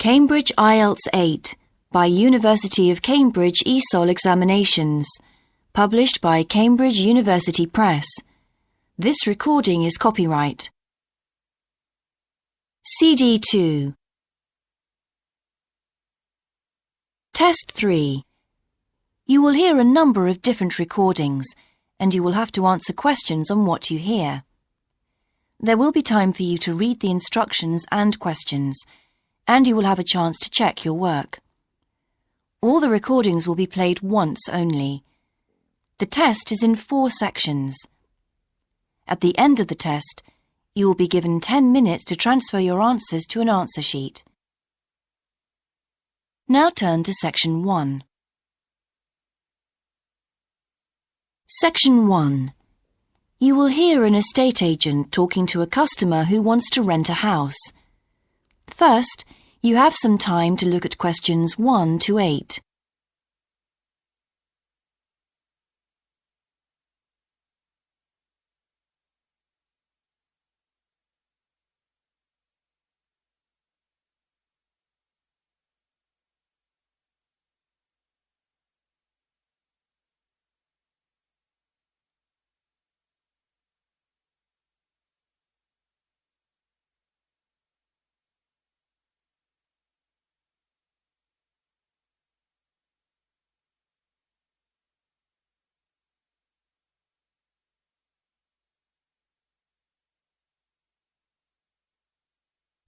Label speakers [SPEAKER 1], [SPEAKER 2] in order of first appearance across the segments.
[SPEAKER 1] Cambridge Ielts 8 by University of Cambridge ESOL Examinations, published by Cambridge University Press. This recording is copyright. CD 2. Test 3. You will hear a number of different recordings, and you will have to answer questions on what you hear. There will be time for you to read the instructions and questions, and you will have a chance to check your work. All the recordings will be played once only. The test is in 4 sections. At the end of the test, you will be given 10 minutes to transfer your answers to an answer sheet. Now turn to Section 1. Section 1. You will hear an estate agent talking to a customer who wants to rent a house. First, you have some time to look at questions 1 to 8.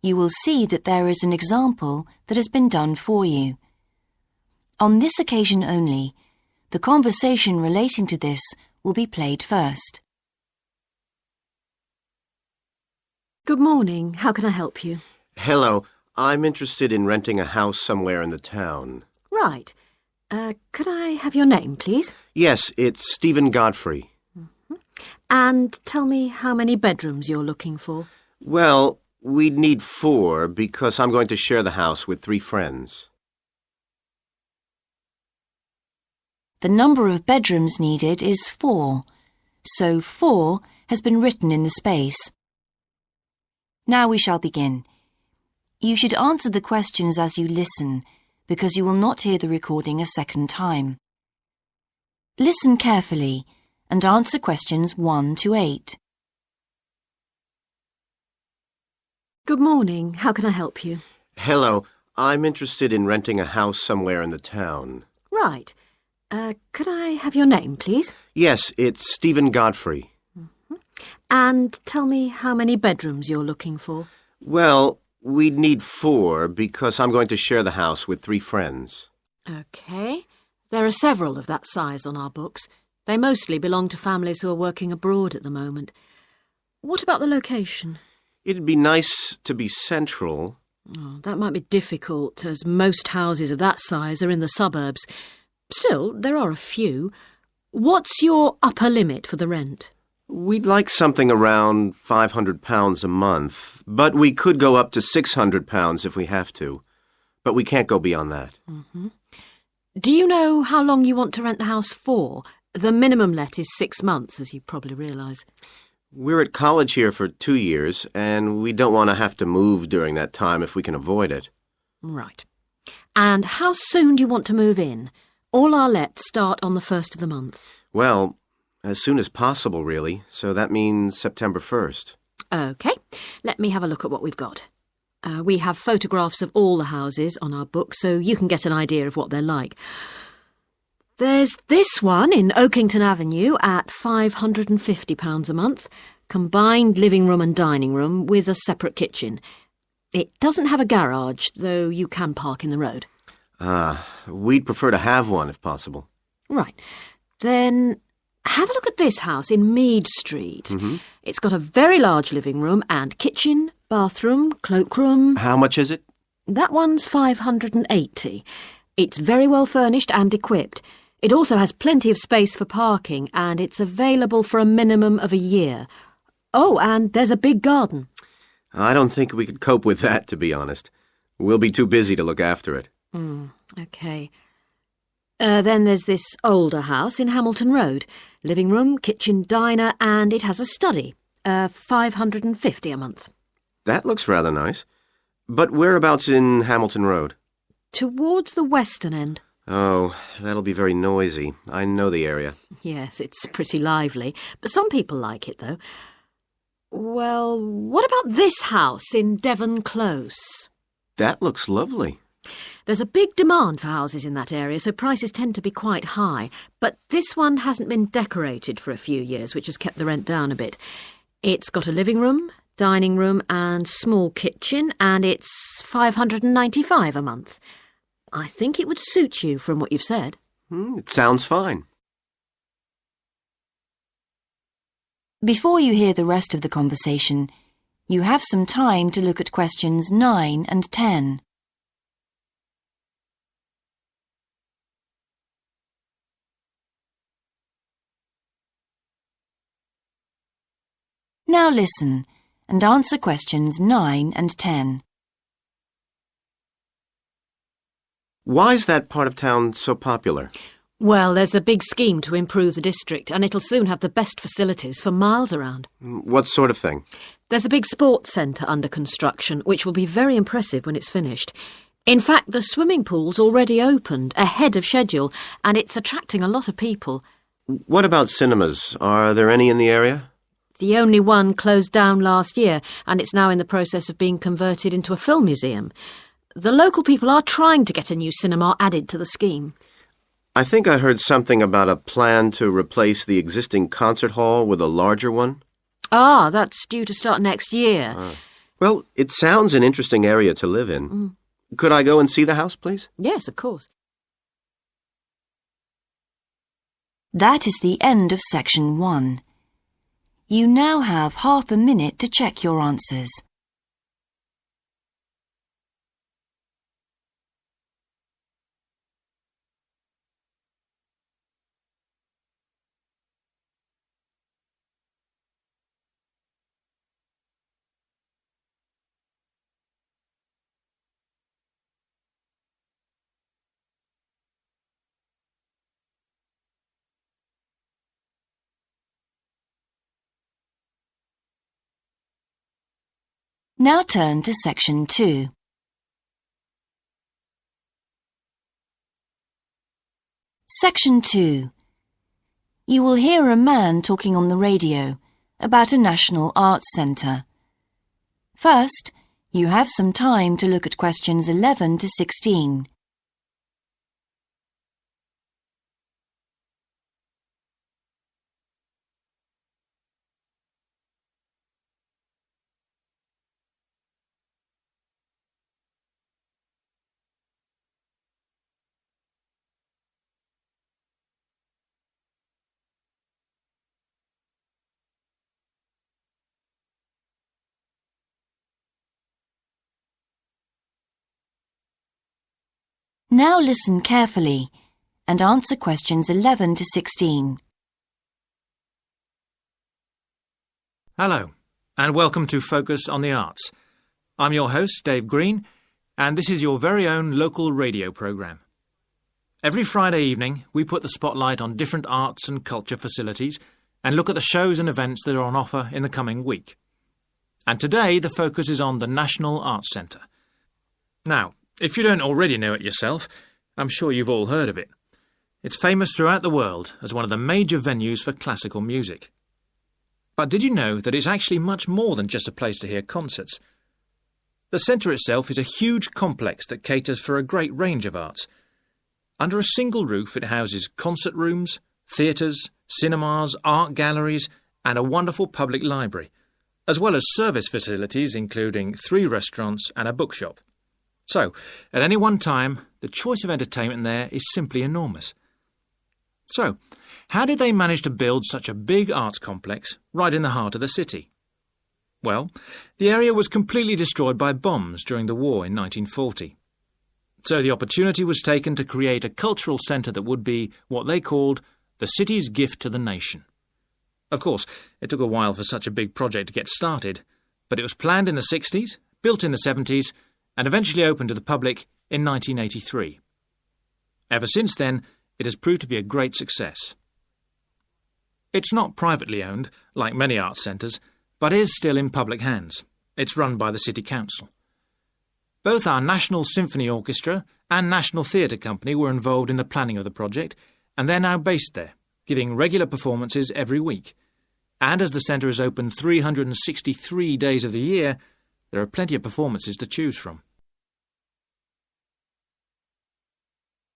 [SPEAKER 1] You will see that there is an example that has been done for you. On this occasion only, the conversation relating to this will be played first.
[SPEAKER 2] Good morning. How can I help you?
[SPEAKER 3] Hello. I'm interested in renting a house somewhere in the town.
[SPEAKER 2] Right. Could I have your name, please?
[SPEAKER 3] Yes, it's Stephen Godfrey.
[SPEAKER 2] And tell me how many bedrooms you're looking for.
[SPEAKER 3] Well, we'd need 4 because I'm going to share the house with 3 friends.
[SPEAKER 1] The number of bedrooms needed is 4, so 4 has been written in the space. Now we shall begin. You should answer the questions as you listen, because you will not hear the recording a second time. Listen carefully and answer questions 1 to 8.
[SPEAKER 2] Good morning. How can I help you?
[SPEAKER 3] Hello. I'm interested in renting a house somewhere in the town.
[SPEAKER 2] Right. Could I have your name, please?
[SPEAKER 3] Yes, it's Stephen Godfrey.
[SPEAKER 2] And tell me how many bedrooms you're looking for.
[SPEAKER 3] Well, we'd need 4 because I'm going to share the house with 3 friends.
[SPEAKER 2] OK. There are several of that size on our books. They mostly belong to families who are working abroad at the moment. What about the location?
[SPEAKER 3] It'd be nice to be central.
[SPEAKER 2] Oh, that might be difficult, as most houses of that size are in the suburbs. Still, there are a few. What's your upper limit for the rent?
[SPEAKER 3] We'd like something around £500 a month, but we could go up to £600 if we have to. But we can't go beyond that.
[SPEAKER 2] Do you know how long you want to rent the house for? The minimum let is 6 months, as you probably realise.
[SPEAKER 3] We're at college here for 2 years, and we don't want to have to move during that time if we can avoid it.
[SPEAKER 2] Right. And how soon do you want to move in? All our lets start on the 1st of the month.
[SPEAKER 3] Well, as soon as possible, really, so that means September 1st.
[SPEAKER 2] OK. Let me have a look at what we've got. We have photographs of all the houses on our book, so you can get an idea of what they're like. There's this one in Oakington Avenue at £550 a month, combined living room and dining room with a separate kitchen. It doesn't have a garage, though you can park in the road.
[SPEAKER 3] We'd prefer to have one if possible.
[SPEAKER 2] Right. Then have a look at this house in Mead Street. It's got a very large living room and kitchen, bathroom, cloakroom.
[SPEAKER 3] How much is it?
[SPEAKER 2] That one's £580. It's very well furnished and equipped. It also has plenty of space for parking, and it's available for a minimum of a year. Oh, and there's a big garden.
[SPEAKER 3] I don't think we could cope with that, to be honest. We'll be too busy to look after it.
[SPEAKER 2] OK. Then there's this older house in Hamilton Road. Living room, kitchen, diner, and it has a study. £550 a month.
[SPEAKER 3] That looks rather nice. But whereabouts in Hamilton Road?
[SPEAKER 2] Towards the western end.
[SPEAKER 3] Oh, that'll be very noisy. I know the area.
[SPEAKER 2] Yes, it's pretty lively, but some people like it, though. Well, what about this house in Devon Close?
[SPEAKER 3] That looks lovely.
[SPEAKER 2] There's a big demand for houses in that area, so prices tend to be quite high. But this one hasn't been decorated for a few years, which has kept the rent down a bit. It's got a living room, dining room and small kitchen, and it's $595 a month. I think it would suit you from what you've said.
[SPEAKER 3] It sounds fine.
[SPEAKER 1] Before you hear the rest of the conversation, you have some time to look at questions 9 and 10. Now listen and answer questions 9 and 10.
[SPEAKER 3] Why's that part of town so popular?
[SPEAKER 2] Well, there's a big scheme to improve the district, and it'll soon have the best facilities for miles around.
[SPEAKER 3] What sort of thing?
[SPEAKER 2] There's a big sports centre under construction, which will be very impressive when it's finished. In fact, the swimming pool's already opened, ahead of schedule, and it's attracting a lot of people.
[SPEAKER 3] What about cinemas? Are there any in the area?
[SPEAKER 2] The only one closed down last year, and it's now in the process of being converted into a film museum. The local people are trying to get a new cinema added to the scheme.
[SPEAKER 3] I think I heard something about a plan to replace the existing concert hall with a larger one.
[SPEAKER 2] Ah, that's due to start next year.
[SPEAKER 3] Well, it sounds an interesting area to live in. Could I go and see the house, please?
[SPEAKER 2] Yes, of course.
[SPEAKER 1] That is the end of section 1. You now have half a minute to check your answers. Now turn to section 2. Section 2. You will hear a man talking on the radio about a national arts centre. First, you have some time to look at questions 11 to 16. Now listen carefully and answer questions 11 to 16.
[SPEAKER 4] Hello, and welcome to Focus on the Arts. I'm your host, Dave Green, and this is your very own local radio programme. Every Friday evening, we put the spotlight on different arts and culture facilities and look at the shows and events that are on offer in the coming week. And today, the focus is on the National Arts Centre. Now, if you don't already know it yourself, I'm sure you've all heard of it. It's famous throughout the world as one of the major venues for classical music. But did you know that it's actually much more than just a place to hear concerts? The centre itself is a huge complex that caters for a great range of arts. Under a single roof it houses concert rooms, theatres, cinemas, art galleries and a wonderful public library, as well as service facilities including 3 restaurants and a bookshop. So, at any one time, the choice of entertainment there is simply enormous. So, how did they manage to build such a big arts complex right in the heart of the city? Well, the area was completely destroyed by bombs during the war in 1940. So the opportunity was taken to create a cultural centre that would be what they called the city's gift to the nation. Of course, it took a while for such a big project to get started, but it was planned in the 60s, built in the 70s, and eventually opened to the public in 1983. Ever since then, it has proved to be a great success. It's not privately owned, like many arts centres, but is still in public hands. It's run by the City Council. Both our National Symphony Orchestra and National Theatre Company were involved in the planning of the project, and they're now based there, giving regular performances every week. And as the centre is open 363 days of the year, there are plenty of performances to choose from.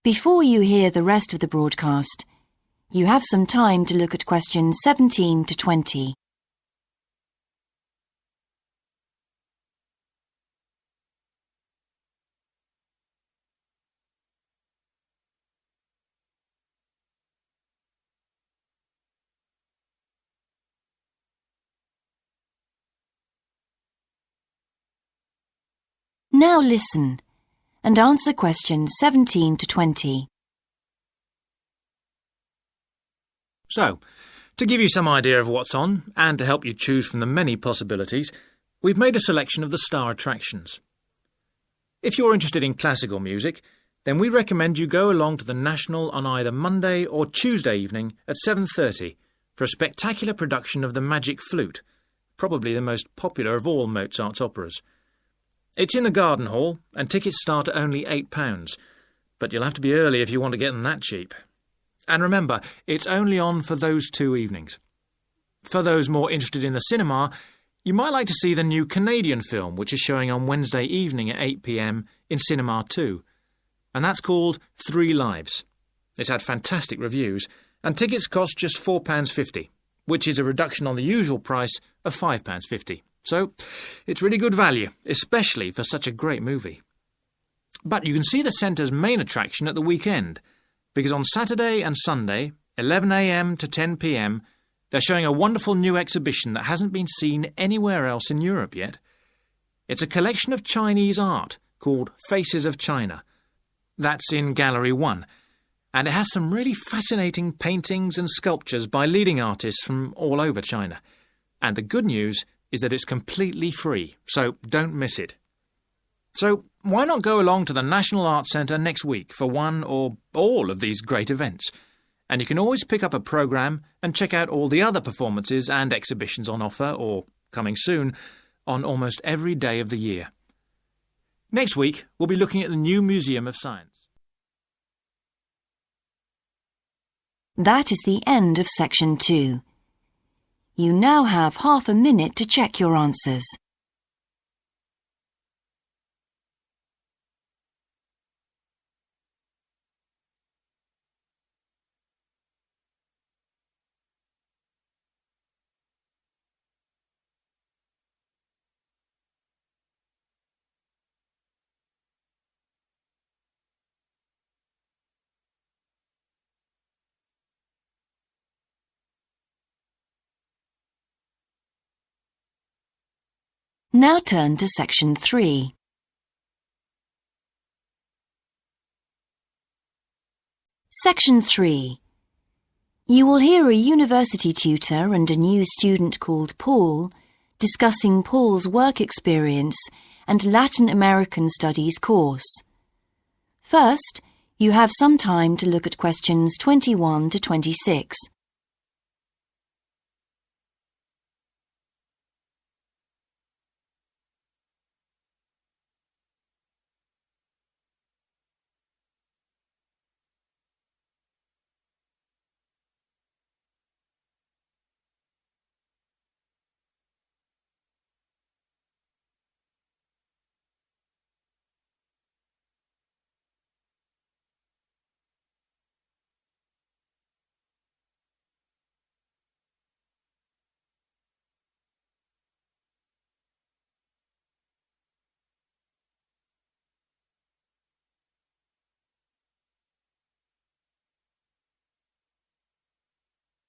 [SPEAKER 1] Before you hear the rest of the broadcast, you have some time to look at questions 17 to 20. Now listen and answer questions 17 to 20.
[SPEAKER 4] So, to give you some idea of what's on, and to help you choose from the many possibilities, we've made a selection of the star attractions. If you're interested in classical music, then we recommend you go along to the National on either Monday or Tuesday evening at 7:30 for a spectacular production of the Magic Flute, probably the most popular of all Mozart's operas. It's in the Garden Hall, and tickets start at only £8, but you'll have to be early if you want to get them that cheap. And remember, it's only on for those 2 evenings. For those more interested in the cinema, you might like to see the new Canadian film, which is showing on Wednesday evening at 8 p.m. in Cinema 2, and that's called 3 Lives. It's had fantastic reviews, and tickets cost just £4.50, which is a reduction on the usual price of £5.50. So, it's really good value, especially for such a great movie. But you can see the centre's main attraction at the weekend, because on Saturday and Sunday, 11 a.m. to 10 p.m, they're showing a wonderful new exhibition that hasn't been seen anywhere else in Europe yet. It's a collection of Chinese art called Faces of China. That's in Gallery 1, and it has some really fascinating paintings and sculptures by leading artists from all over China. And the good news is that it's completely free, so don't miss it. So why not go along to the National Arts Centre next week for one or all of these great events? And you can always pick up a programme and check out all the other performances and exhibitions on offer, or coming soon, on almost every day of the year. Next week, we'll be looking at the new Museum of Science.
[SPEAKER 1] That is the end of section 2. You now have half a minute to check your answers. Now turn to section 3. Section 3. You will hear a university tutor and a new student called Paul discussing Paul's work experience and Latin American Studies course. First, you have some time to look at questions 21 to 26.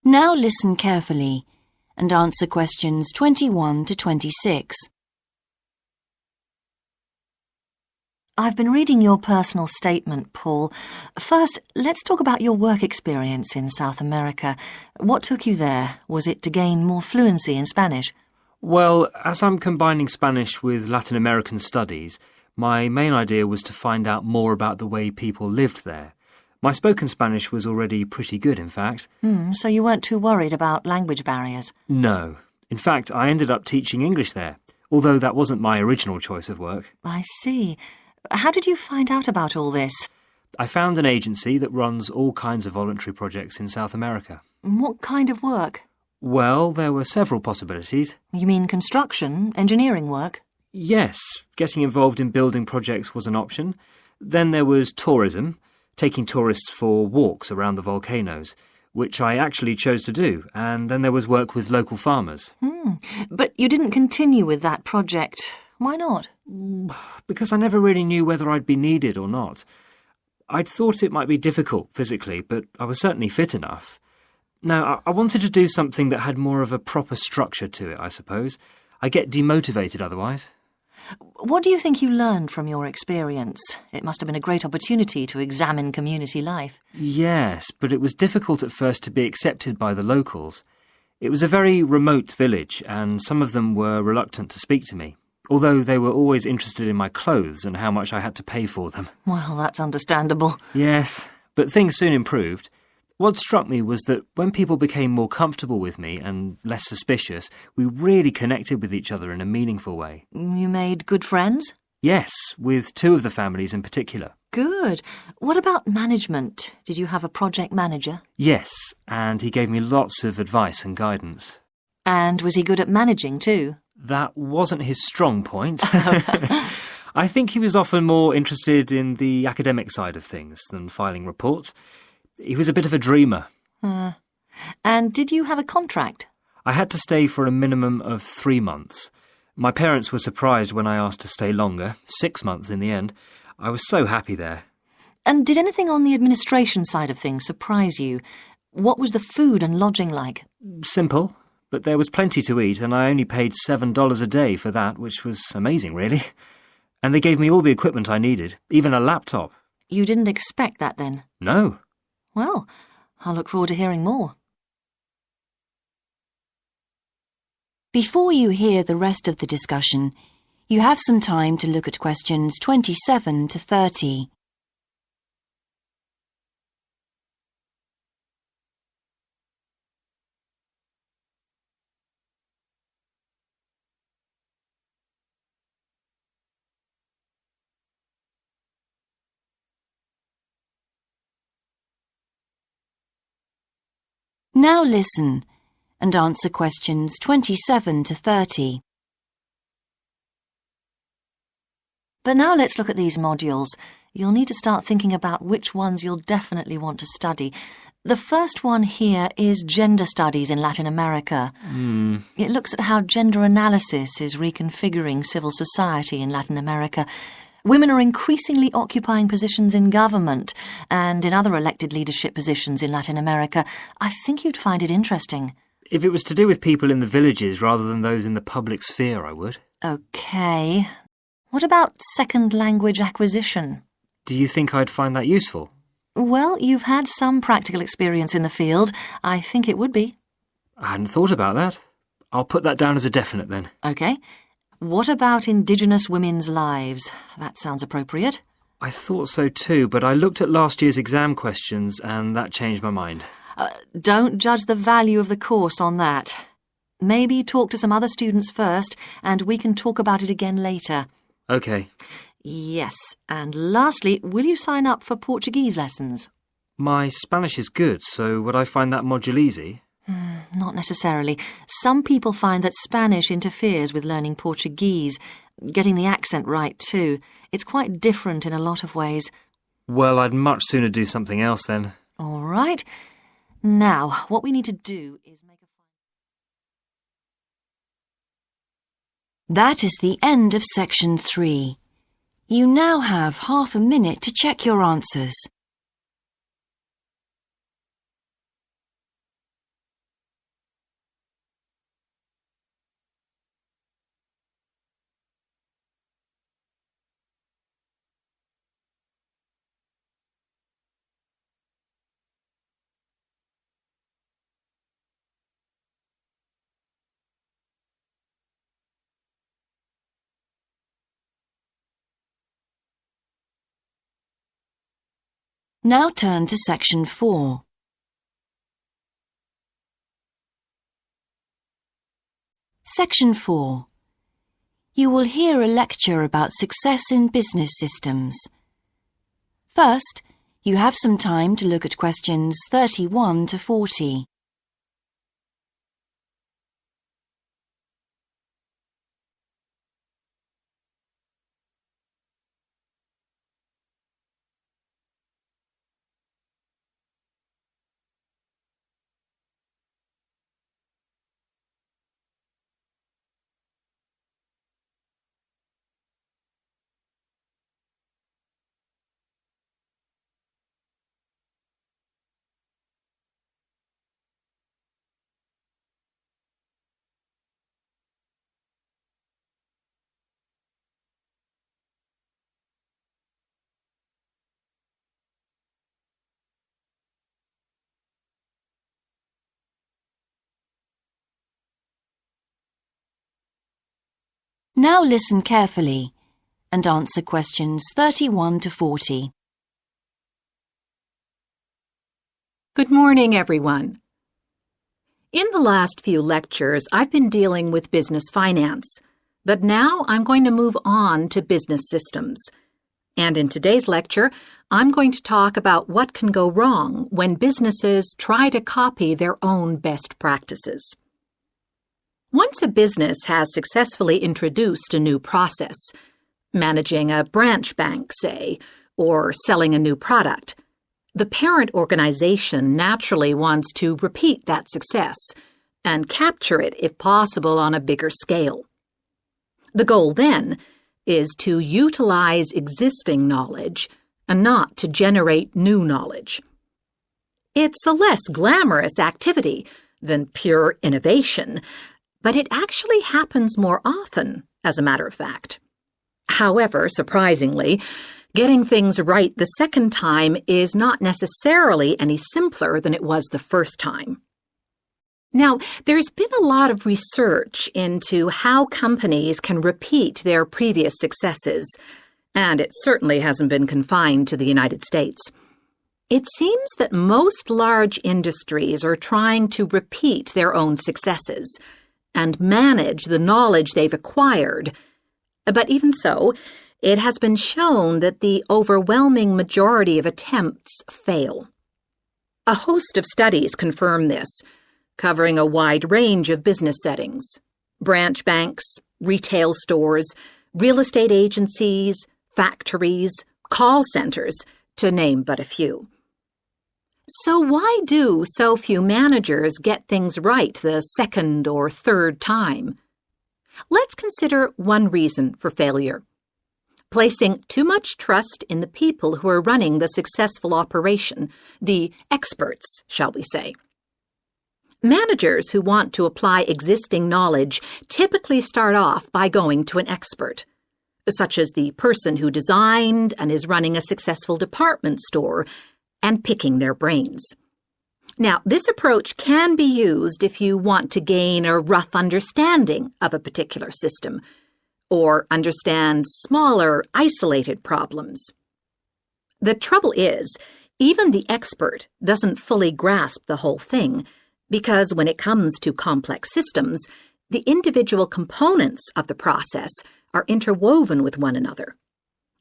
[SPEAKER 1] Now listen carefully and answer questions 21 to 26.
[SPEAKER 5] I've been reading your personal statement, Paul. First, let's talk about your work experience in South America. What took you there? Was it to gain more fluency in Spanish?
[SPEAKER 6] Well, as I'm combining Spanish with Latin American studies, my main idea was to find out more about the way people lived there. My spoken Spanish was already pretty good, in fact.
[SPEAKER 5] So you weren't too worried about language barriers?
[SPEAKER 6] No. In fact, I ended up teaching English there. although that wasn't my original choice of work.
[SPEAKER 5] I see. How did you find out about all this?
[SPEAKER 6] I found an agency that runs all kinds of voluntary projects in South America.
[SPEAKER 5] What kind of work?
[SPEAKER 6] Well, there were several possibilities.
[SPEAKER 5] You mean construction, engineering work?
[SPEAKER 6] Yes, getting involved in building projects was an option. Then there was tourism, taking tourists for walks around the volcanoes, which I actually chose to do, and then there was work with local farmers.
[SPEAKER 5] But you didn't continue with that project. Why not?
[SPEAKER 6] Because I never really knew whether I'd be needed or not. I'd thought it might be difficult physically, but I was certainly fit enough. Now, I wanted to do something that had more of a proper structure to it, I suppose. I get demotivated otherwise.
[SPEAKER 5] What do you think you learned from your experience? It must have been a great opportunity to examine community life.
[SPEAKER 6] Yes, but it was difficult at first to be accepted by the locals. It was a very remote village, and some of them were reluctant to speak to me, although they were always interested in my clothes and how much I had to pay for them.
[SPEAKER 5] Well, that's understandable.
[SPEAKER 6] Yes, but things soon improved. What struck me was that when people became more comfortable with me and less suspicious, we really connected with each other in a meaningful way.
[SPEAKER 5] You made good friends?
[SPEAKER 6] Yes, with two of the families in particular.
[SPEAKER 5] Good. What about management? Did you have a project manager?
[SPEAKER 6] Yes, and he gave me lots of advice and guidance.
[SPEAKER 5] And was he good at managing too?
[SPEAKER 6] That wasn't his strong point. I think he was often more interested in the academic side of things than filing reports. He was a bit of a dreamer.
[SPEAKER 5] And did you have a contract?
[SPEAKER 6] I had to stay for a minimum of 3 months. My parents were surprised when I asked to stay longer, 6 months in the end. I was so happy there.
[SPEAKER 5] And did anything on the administration side of things surprise you? What was the food and lodging like?
[SPEAKER 6] Simple, but there was plenty to eat, and I only paid $7 a day for that, which was amazing, really. And they gave me all the equipment I needed, even a laptop.
[SPEAKER 5] You didn't expect that then?
[SPEAKER 6] No.
[SPEAKER 5] Well, I'll look forward to hearing more.
[SPEAKER 1] Before you hear the rest of the discussion, you have some time to look at questions 27 to 30. Now listen and answer questions 27 to 30.
[SPEAKER 5] But now let's look at these modules. You'll need to start thinking about which ones you'll definitely want to study. The first one here is Gender Studies in Latin America. It looks at how gender analysis is reconfiguring civil society in Latin America. Women are increasingly occupying positions in government and in other elected leadership positions in Latin America. I think you'd find it interesting.
[SPEAKER 6] If it was to do with people in the villages rather than those in the public sphere, I would.
[SPEAKER 5] OK. What about second language acquisition?
[SPEAKER 6] Do you think I'd find that useful?
[SPEAKER 5] Well, you've had some practical experience in the field. I think it would be.
[SPEAKER 6] I hadn't thought about that. I'll put that down as a definite then.
[SPEAKER 5] OK. What about Indigenous women's lives? That sounds appropriate.
[SPEAKER 6] I thought so too, but I looked at last year's exam questions and that changed my mind.
[SPEAKER 5] Don't judge the value of the course on that. Maybe talk to some other students first, and we can talk about it again later.
[SPEAKER 6] OK.
[SPEAKER 5] Yes, and lastly, will you sign up for Portuguese lessons?
[SPEAKER 6] My Spanish is good, so would I find that module easy?
[SPEAKER 5] Not necessarily. Some people find that Spanish interferes with learning Portuguese, getting the accent right too. It's quite different in a lot of ways.
[SPEAKER 6] Well, I'd much sooner do something else then.
[SPEAKER 5] All right. Now, what we need to do is make a...
[SPEAKER 1] That is the end of section 3. You now have half a minute to check your answers. Now turn to section 4. Section 4. You will hear a lecture about success in business systems. First, you have some time to look at questions 31 to 40. Now listen carefully and answer questions 31 to 40.
[SPEAKER 7] Good morning, everyone. In the last few lectures, I've been dealing with business finance, but now I'm going to move on to business systems. And in today's lecture, I'm going to talk about what can go wrong when businesses try to copy their own best practices. Once a business has successfully introduced a new process, managing a branch bank, say, or selling a new product, the parent organization naturally wants to repeat that success and capture it, if possible, on a bigger scale. The goal, then, is to utilize existing knowledge and not to generate new knowledge. It's a less glamorous activity than pure innovation, but it actually happens more often, as a matter of fact. However, surprisingly, getting things right the second time is not necessarily any simpler than it was the first time. Now, there's been a lot of research into how companies can repeat their previous successes, and it certainly hasn't been confined to the United States. It seems that most large industries are trying to repeat their own successes and manage the knowledge they've acquired. But even so, it has been shown that the overwhelming majority of attempts fail. A host of studies confirm this, covering a wide range of business settings: branch banks, retail stores, real estate agencies, factories, call centers, to name but a few. So why do so few managers get things right the second or third time? Let's consider one reason for failure: placing too much trust in the people who are running the successful operation, the experts, shall we say. Managers who want to apply existing knowledge typically start off by going to an expert, such as the person who designed and is running a successful department store, and picking their brains. Now, this approach can be used if you want to gain a rough understanding of a particular system, or understand smaller, isolated problems. The trouble is, even the expert doesn't fully grasp the whole thing, because when it comes to complex systems, the individual components of the process are interwoven with one another.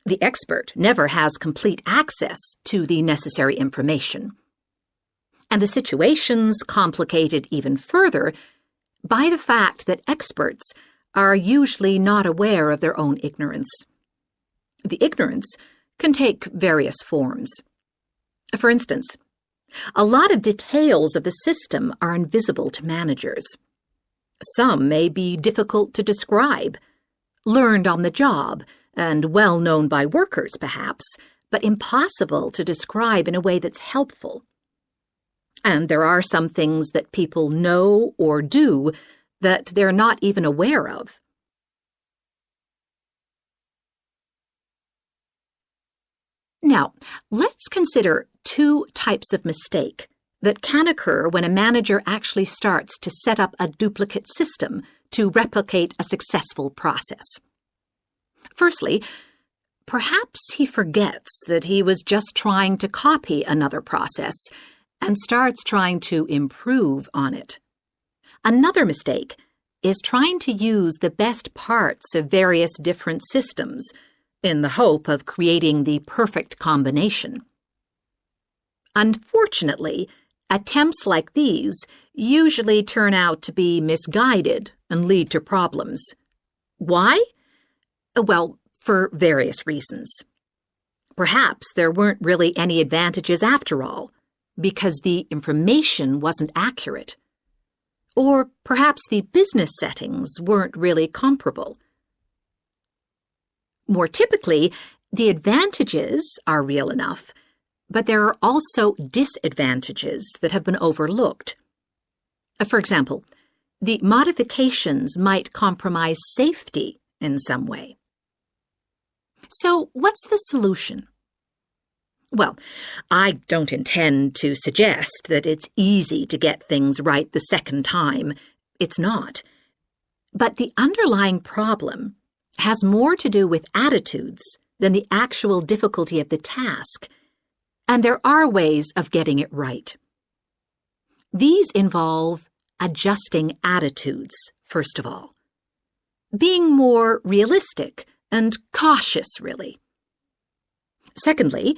[SPEAKER 7] The expert never has complete access to the necessary information. And the situation's complicated even further by the fact that experts are usually not aware of their own ignorance. The ignorance can take various forms. For instance, a lot of details of the system are invisible to managers. Some may be difficult to describe, learned on the job, and well known by workers, perhaps, but impossible to describe in a way that's helpful. And there are some things that people know or do that they're not even aware of. Now, let's consider two types of mistake that can occur when a manager actually starts to set up a duplicate system to replicate a successful process. Firstly, perhaps he forgets that he was just trying to copy another process and starts trying to improve on it. Another mistake is trying to use the best parts of various different systems in the hope of creating the perfect combination. Unfortunately, attempts like these usually turn out to be misguided and lead to problems. Why? Well, for various reasons. Perhaps there weren't really any advantages after all, because the information wasn't accurate. Or perhaps the business settings weren't really comparable. More typically, the advantages are real enough, but there are also disadvantages that have been overlooked. For example, the modifications might compromise safety in some way. So, what's the solution? Well, I don't intend to suggest that it's easy to get things right the second time. It's not. But the underlying problem has more to do with attitudes than the actual difficulty of the task, and there are ways of getting it right. These involve adjusting attitudes, first of all. Being more realistic and cautious, really. Secondly,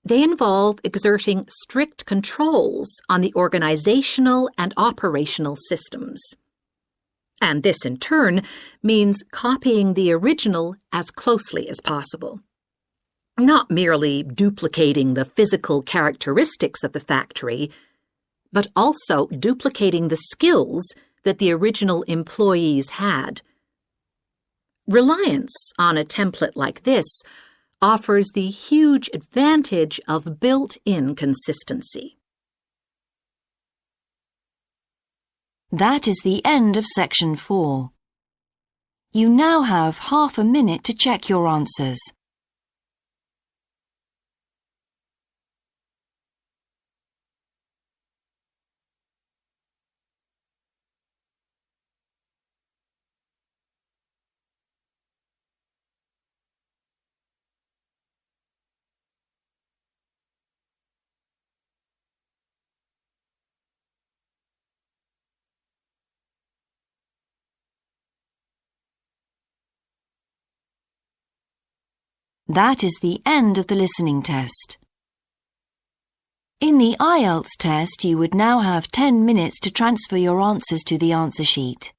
[SPEAKER 7] they involve exerting strict controls on the organizational and operational systems. And this, in turn, means copying the original as closely as possible. Not merely duplicating the physical characteristics of the factory, but also duplicating the skills that the original employees had. Reliance on a template like this offers the huge advantage of built-in consistency.
[SPEAKER 1] That is the end of section 4. You now have half a minute to check your answers. That is the end of the listening test. In the Ielts test, you would now have 10 minutes to transfer your answers to the answer sheet.